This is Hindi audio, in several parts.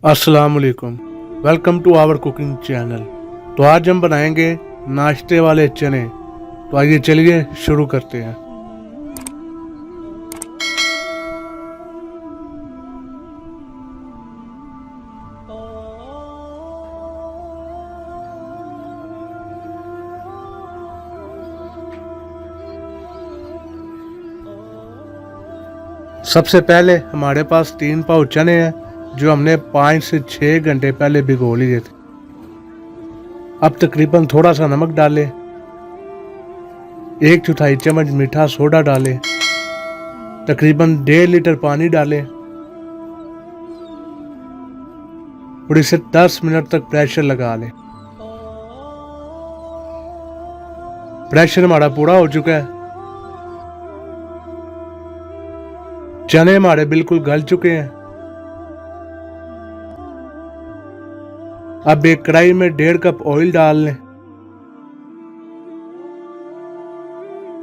अस्सलाम वालेकुम। Welcome to our cooking channel. तो आज हम बनाएंगे नाश्ते वाले चने। तो आइए चलिए शुरू करते हैं। सबसे पहले हमारे पास 3 पाव चने हैं जो हमने 5 से 6 घंटे पहले भिगो लिए थे। अब तकरीबन थोड़ा सा नमक डालें, 1/4 चम्मच मीठा सोडा डालें, तकरीबन 1.5 लीटर पानी डालें और इसे 10 मिनट तक प्रेशर लगा लें। प्रेशर हमारा पूरा हो चुका है। चने हमारे बिल्कुल गल चुके हैं। अब एक कढ़ाई में 1.5 कप ऑयल डाल लें,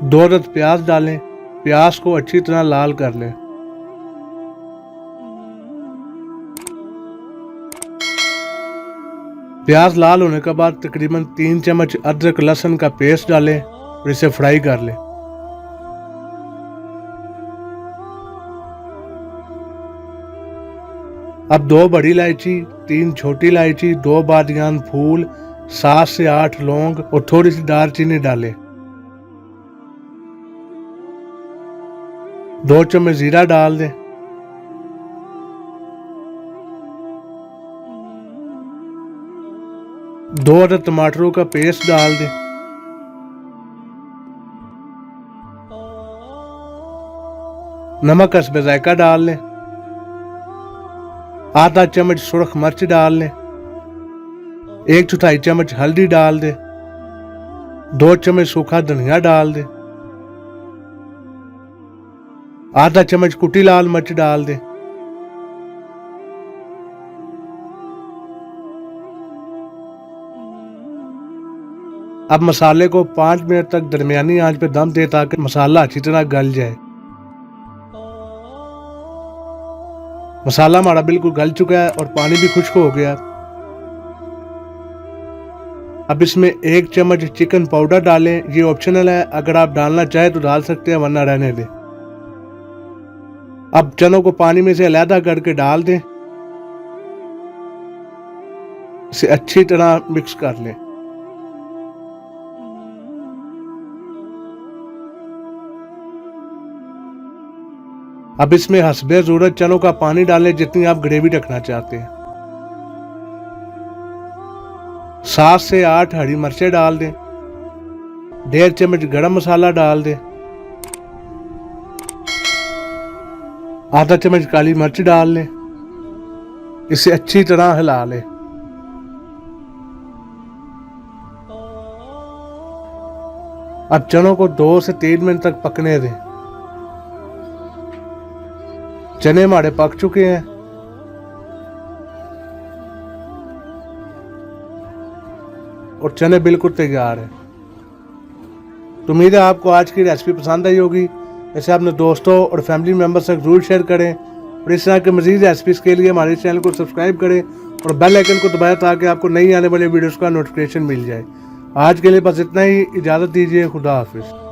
2 अदद प्याज डालें, प्याज को अच्छी तरह लाल कर लें। प्याज लाल होने के बाद तकरीबन 3 चम्मच अदरक लहसुन का पेस्ट डालें और इसे फ्राई कर लें। अब 2 बड़ी इलायची, 3 छोटी इलायची, 2 बादियान फूल, 7 से 8 लौंग और थोड़ी सी दालचीनी डालें। 2 चम्मच जीरा डाल दें। दो अदद टमाटरों का पेस्ट डाल दें। नमक हस्बे जायका डाल लें। आधा चम्मच सुरख मिर्च डाल लें। 1/4 चम्मच हल्दी डाल दें। 2 चम्मच सूखा धनिया डाल दें। आधा चम्मच कुटी लाल मिर्च डाल दें। अब मसाले को 5 मिनट तक दरमियानी आंच पे दम दें ताकि मसाला अच्छी तरह गल जाए। मसाला हमारा बिल्कुल गल चुका है और पानी भी खुश्क हो गया। अब इसमें 1 चम्मच चिकन पाउडर डालें। ये ऑप्शनल है, अगर आप डालना चाहे तो डाल सकते हैं वरना रहने दें। अब चनों को पानी में से अलग करके डाल दें। इसे अच्छी तरह मिक्स कर लें। अब इसमें हस्बे ज़रूरत चनों का पानी डालें जितनी आप ग्रेवी रखना चाहते हैं। 7 से 8 हरी मिर्चें डाल दें। 1.5 चम्मच गरम मसाला डाल दें। आधा चम्मच काली मिर्च डाल लें। इसे अच्छी तरह हिला लें। अब चनों को 2 से 3 मिनट तक पकने दें। चने हमारे पक चुके हैं। और चने बिल्कुल तैयार हैं। तो उम्मीद है आपको आज की रेसिपी पसंद आई होगी। इसे अपने दोस्तों और फैमिली मेम्बर से जरूर शेयर करें और इस तरह के मज़ीद रेसिपीज़ के लिए हमारे चैनल को सब्सक्राइब करें और बेल आइकन को दबाएं ताकि आपको नई आने वाली वीडियोस का नोटिफिकेशन मिल जाए। आज के लिए बस इतना ही। इजाज़त दीजिए। खुदा हाफिज़।